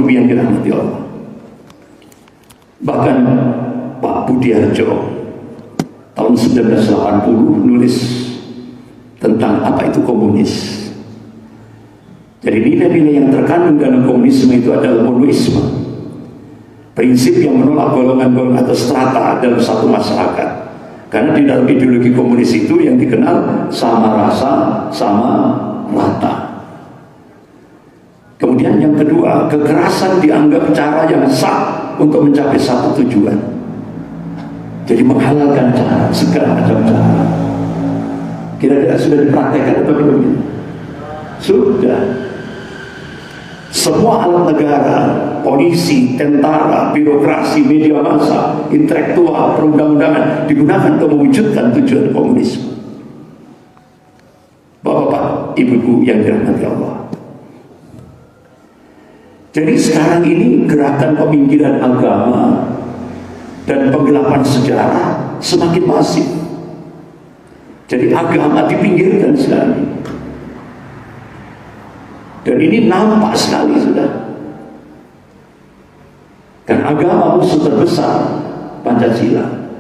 Ibu yang dirahmati Allah. Bahkan Pak Budiarjo tahun 1980 nulis tentang apa itu komunis. Jadi nilai-nilai yang terkandung dalam komunisme itu adalah monoisme, prinsip yang menolak golongan-golongan atau strata dalam satu masyarakat. Karena di dalam ideologi komunis itu yang dikenal sama rasa, sama rata. Kemudian yang kedua, kekerasan dianggap cara yang sah untuk mencapai satu tujuan. Jadi menghalalkan cara, segala macam cara. Kira-kira sudah dipraktekkan atau belum? Sudah. Semua alat negara, polisi, tentara, birokrasi, media massa, intelektual, perundang-undangan digunakan untuk mewujudkan tujuan komunisme. Bapak-bapak, ibu-ibu yang dirahmati Allah. Jadi sekarang ini gerakan peminggiran agama dan penggelapan sejarah semakin masif. Jadi agama dipinggirkan sekarang ini. Dan ini nampak sekali sudah. Dan agama musuh terbesar Pancasila.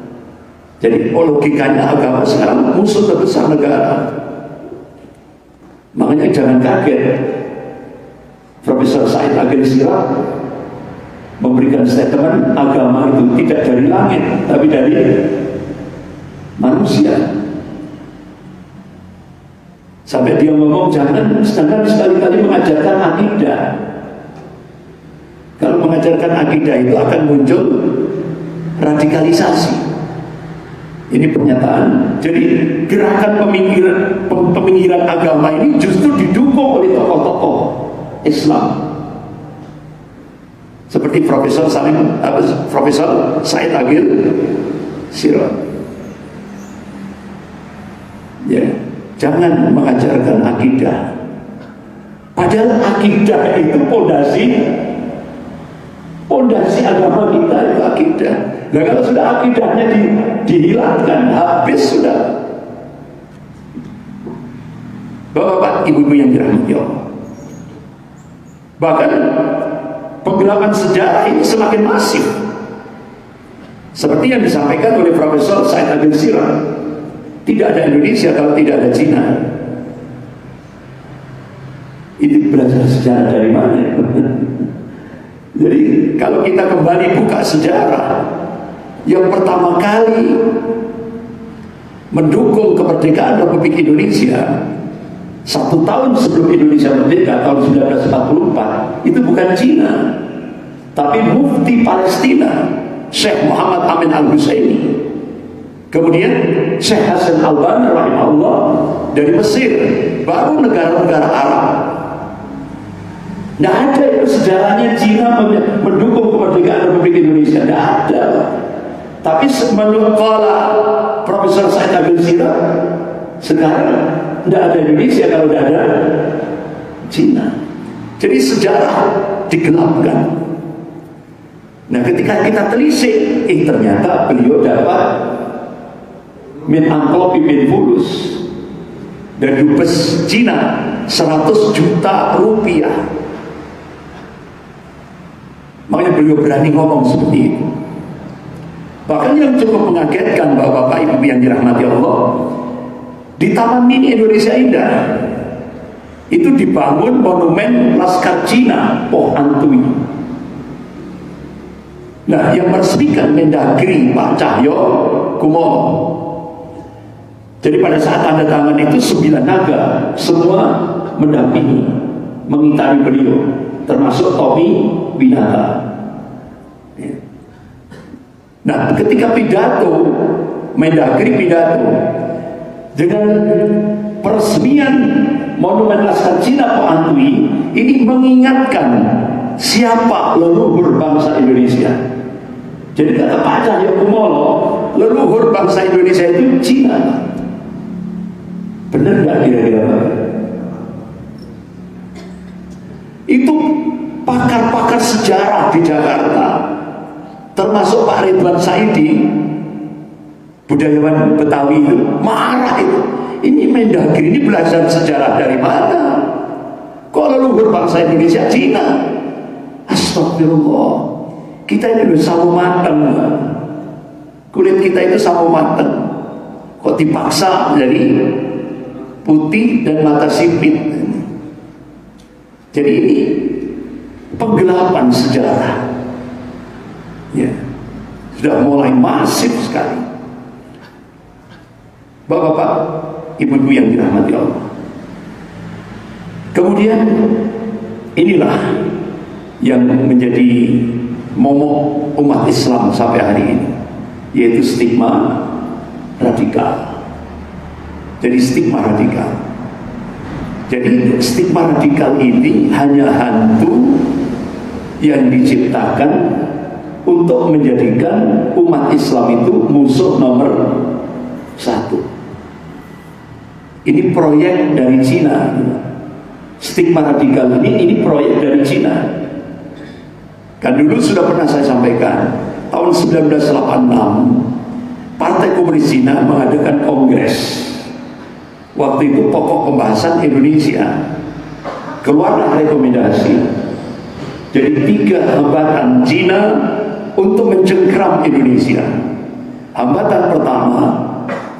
Jadi logikanya agama sekarang musuh terbesar negara. Makanya jangan kaget Profesor Said Agil Siraj memberikan statement agama itu tidak dari langit tapi dari manusia. Sampai dia ngomong jangan sekali-kali mengajarkan akidah. Kalau mengajarkan akidah itu akan muncul radikalisasi. Ini pernyataan. Jadi gerakan peminggiran agama ini justru didukung oleh tokoh-tokoh Islam seperti Profesor Said Agil Siraj. Ya, jangan mengajarkan akidah. Padahal akidah itu pondasi agama kita itu akidah. Nah kalau sudah akidahnya dihilangkan, habis sudah. Bapak-bapak, ibu-ibu yang dirahmati Allah. Bahkan penggelapan sejarah ini semakin masif. Seperti yang disampaikan oleh Profesor Said Agil Siraj, tidak ada Indonesia kalau tidak ada Cina. Ini belajar sejarah dari mana? Jadi kalau kita kembali buka sejarah, yang pertama kali mendukung kemerdekaan Republik Indonesia 1 tahun sebelum Indonesia merdeka tahun 1944 itu bukan Cina, tapi Mufti Palestina Syekh Muhammad Amin Al-Husaini. Kemudian Syekh Hasan Al-Banna rahimahullah dari Mesir, baru negara-negara Arab. Tidak ada itu sejarahnya Cina mendukung kemerdekaan Republik Indonesia, tidak ada. Tapi menurut Profesor Said Agil Siraj, sekarang tidak ada Indonesia kalau tidak ada Cina. Jadi sejarah digelapkan. Nah ketika kita telisik, ternyata beliau dapat min angklopi min fulus dari dubes Cina 100 juta rupiah. Makanya beliau berani ngomong seperti itu. Bahkan yang cukup mengagetkan bapak-bapak ibu yang dirahmati Allah, di Taman Mini Indonesia Indah itu dibangun monumen Laskar Cina Po Antui. Nah yang meresmikan Mendagri Pak Cahyo Kumolo. Jadi pada saat tanda tangan itu 9 naga semua mendampingi, mengitari beliau, termasuk Tommy Winata. Nah ketika pidato Mendagri pidato dengan peresmian monumen Laskar Cina Po Antui, ini mengingatkan siapa leluhur bangsa Indonesia. Jadi kata Pak Cahyo Kumolo, leluhur bangsa Indonesia itu Cina. Benar nggak kira-kira? Itu pakar-pakar sejarah di Jakarta, termasuk Pak Ridwan Saidi, budayawan Betawi itu, marah itu. Ini Mendagri ini belajar sejarah dari mana? Kok leluhur bangsa Indonesia Cina? Astaga. Astagfirullah, kita ini udah sawo mateng, kulit kita itu sawo mateng, kok dipaksa jadi putih dan mata sipit. Jadi ini penggelapan sejarah, ya, sudah mulai masif sekali. Bapak-bapak, ibu-ibu yang dirahmati Allah. Kemudian inilah yang menjadi momok umat Islam sampai hari ini, yaitu stigma radikal. Jadi stigma radikal. Jadi stigma radikal ini hanya hantu yang diciptakan untuk menjadikan umat Islam itu musuh nomor satu. Ini proyek dari Cina. Stigma radikal ini proyek dari Cina. Kan dulu sudah pernah saya sampaikan, tahun 1986 Partai Komunis Cina mengadakan kongres. Waktu itu pokok pembahasan Indonesia, keluarlah rekomendasi. Jadi 3 hambatan Cina untuk mencengkeram Indonesia. Hambatan pertama,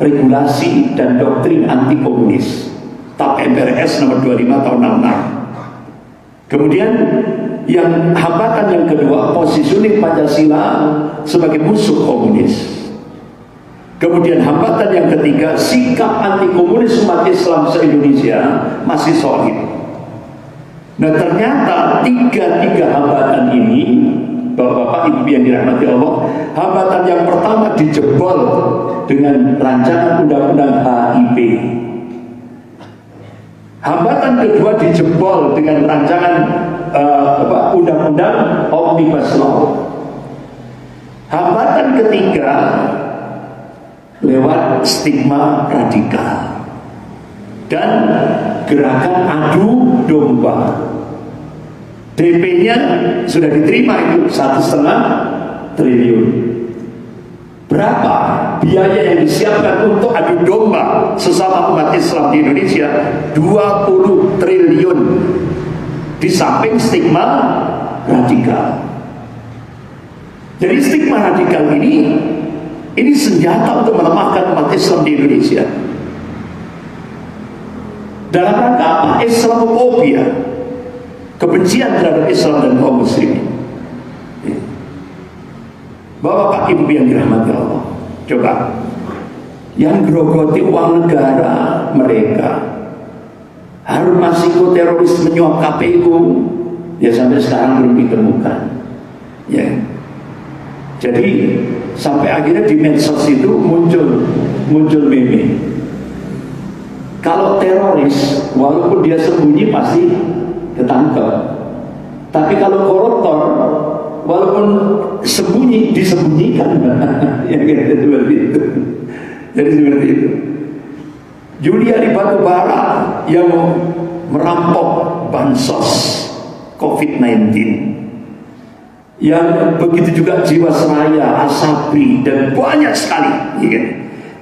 regulasi dan doktrin anti komunis, TAP MPRS nomor 25 tahun 66. Kemudian yang hambatan yang kedua, positioning Pancasila sebagai musuh komunis. Kemudian hambatan yang ketiga, sikap anti komunis umat Islam se-Indonesia masih solid. Nah ternyata tiga hambatan ini, Bapak-bapak Ibu yang dirahmati Allah, hambatan yang pertama dijebol dengan rancangan undang-undang HIP. Hambatan kedua dijebol dengan rancangan undang-undang Omnibus Law. Hambatan ketiga lewat stigma radikal dan gerakan adu domba. DP-nya sudah diterima itu 1,5 triliun. Berapa biaya yang disiapkan untuk adu domba sesama umat Islam di Indonesia? 20 triliun. Di samping stigma radikal. Jadi stigma radikal ini senjata untuk melemahkan umat Islam di Indonesia. Dalam rangka apa? Islamophobia, kebencian terhadap Islam dan kaum muslimin. Bapak Ibu yang dirahmati Allah, coba yang grogoti uang negara mereka, Harun Masiku teroris menyuap KPU, ya sampai sekarang belum ditemukan. Ya. Jadi sampai akhirnya di medsos itu muncul meme. Kalau teroris, walaupun dia sembunyi pasti ketangkep. Tapi kalau koruptor, walaupun sembunyi disembunyikan. Ya seperti itu. Jadi seperti itu. Juliari Batubara yang merampok bansos COVID-19, yang begitu juga Jiwasraya, Asabri dan banyak sekali, ya.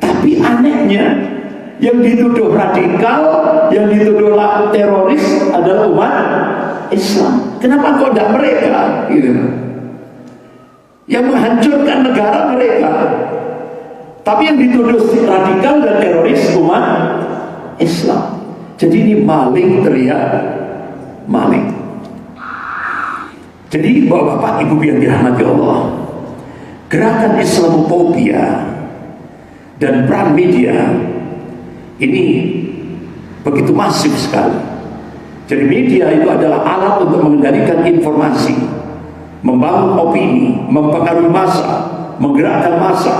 Tapi anehnya yang dituduh radikal, yang dituduh teroris adalah umat Islam. Kenapa kok tidak mereka? Gitu. Yang menghancurkan negara mereka. Tapi yang dituduh radikal dan teroris umat Islam. Jadi ini maling teriak maling. Jadi bapak-bapak ibu yang dirahmati Allah, gerakan Islamophobia dan peran media ini begitu masif sekali. Jadi media itu adalah alat untuk mengendalikan informasi, membangun opini, mempengaruhi massa, menggerakkan massa,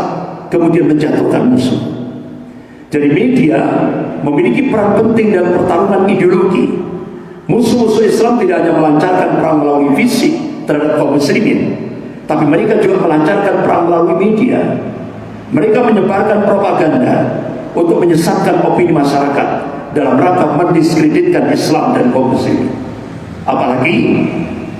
kemudian menjatuhkan musuh. Jadi media memiliki peran penting dalam pertarungan ideologi. Musuh-musuh Islam tidak hanya melancarkan perang melalui fisik terhadap kaum muslimin, tapi mereka juga melancarkan perang melalui media. Mereka menyebarkan propaganda untuk menyesatkan opini masyarakat dalam rangka mendiskreditkan Islam dan kaum muslimin. Apalagi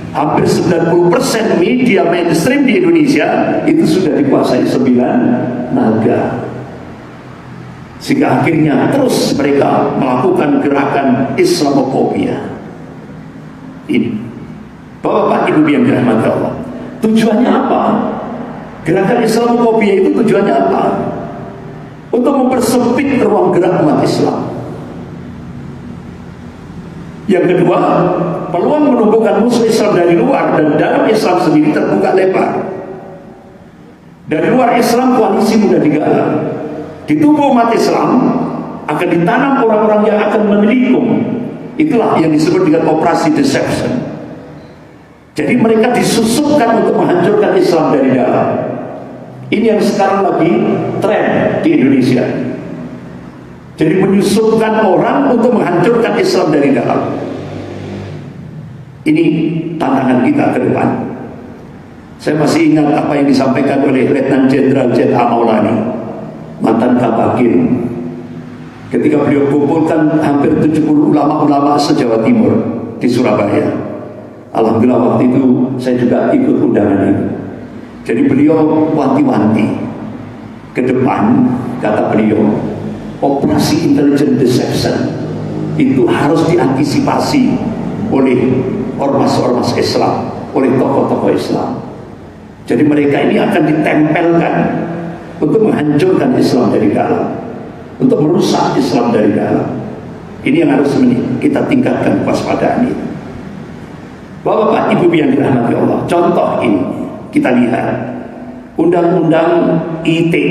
hampir 90% media mainstream di Indonesia itu sudah dikuasai 9 naga. Sehingga akhirnya terus mereka melakukan gerakan Islamophobia ini. Bapak Ibu yang dirahmati Allah, tujuannya apa? Gerakan Islamophobia itu tujuannya apa? Untuk mempersempit ruang gerak umat Islam. Yang kedua, peluang menumbuhkan musuh Islam dari luar dan dalam Islam sendiri terbuka lebar. Dari luar Islam koalisi mudah digalang. Di tubuh umat Islam akan ditanam orang-orang yang akan menikung. Itulah yang disebut dengan operasi deception. Jadi mereka disusupkan untuk menghancurkan Islam dari dalam. Ini yang sekarang lagi tren di Indonesia. Jadi menyusupkan orang untuk menghancurkan Islam dari dalam. Ini tantangan kita ke depan. Saya masih ingat apa yang disampaikan oleh Letnan Jenderal Z.A. Maulani, mantan Kabakin, ketika beliau kumpulkan hampir 70 ulama-ulama se-Jawa Timur di Surabaya. Alhamdulillah waktu itu saya juga ikut undangan itu. Jadi beliau wanti-wanti ke depan, kata beliau, operasi intelligent deception itu harus diantisipasi oleh ormas-ormas Islam, oleh tokoh-tokoh Islam. Jadi mereka ini akan ditempelkan untuk menghancurkan Islam dari dalam, untuk merusak Islam dari dalam. Ini yang harus kita tingkatkan kewaspadaan itu. Bapak Ibu yang dirahmati Allah, contoh ini kita lihat Undang-Undang ITE,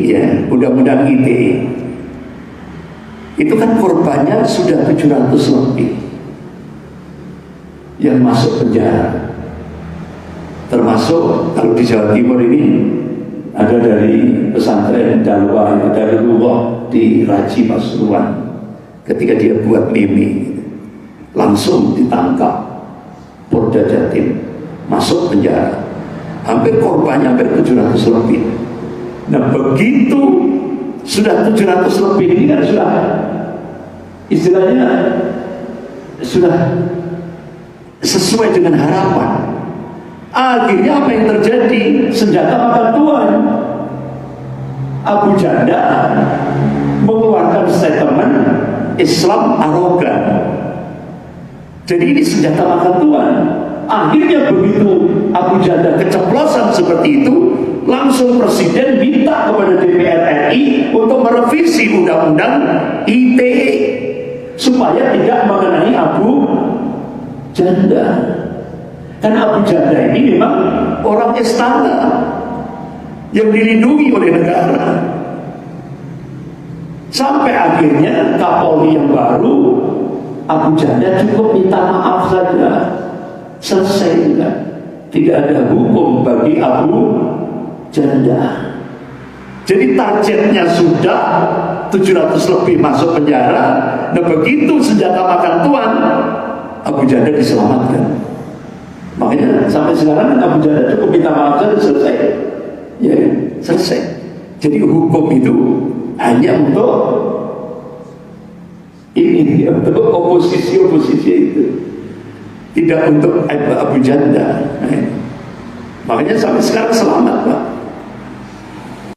ya, Undang-Undang ITE. Itu kan korbannya sudah 700 lebih yang masuk penjara. Termasuk kalau di Jawa Timur ini ada dari pesantren Darullah di Raji Pasuruan, ketika dia buat meme langsung ditangkap Polda Jatim, masuk penjara. Hampir korbannya hampir 700 lebih. Nah begitu sudah 700 lebih ini kan sudah istilahnya sudah sesuai dengan harapan. Akhirnya apa yang terjadi? Senjata makan tuan. Abu Janda mengeluarkan statement Islam arogan. Jadi ini senjata makan tuan. Akhirnya begitu Abu Janda keceplosan seperti itu, langsung Presiden minta kepada DPR RI untuk merevisi Undang-Undang ITE supaya tidak mengenai Abu Janda. Karena Abu Janda ini memang orang istana yang dilindungi oleh negara. Sampai akhirnya Kapolri yang baru, Abu Janda cukup minta maaf saja, selesai juga. Tidak ada hukum bagi Abu Janda. Jadi targetnya sudah 700 lebih masuk penjara. Nah begitu senjata makan tuan, Abu Janda diselamatkan. Makanya sampai sekarang Abu Janda cukup minta maaf saja, selesai. Ya, selesai. Jadi hukum itu hanya untuk ini, untuk oposisi itu, tidak untuk Abu Janda. Makanya sampai sekarang selamat, Pak.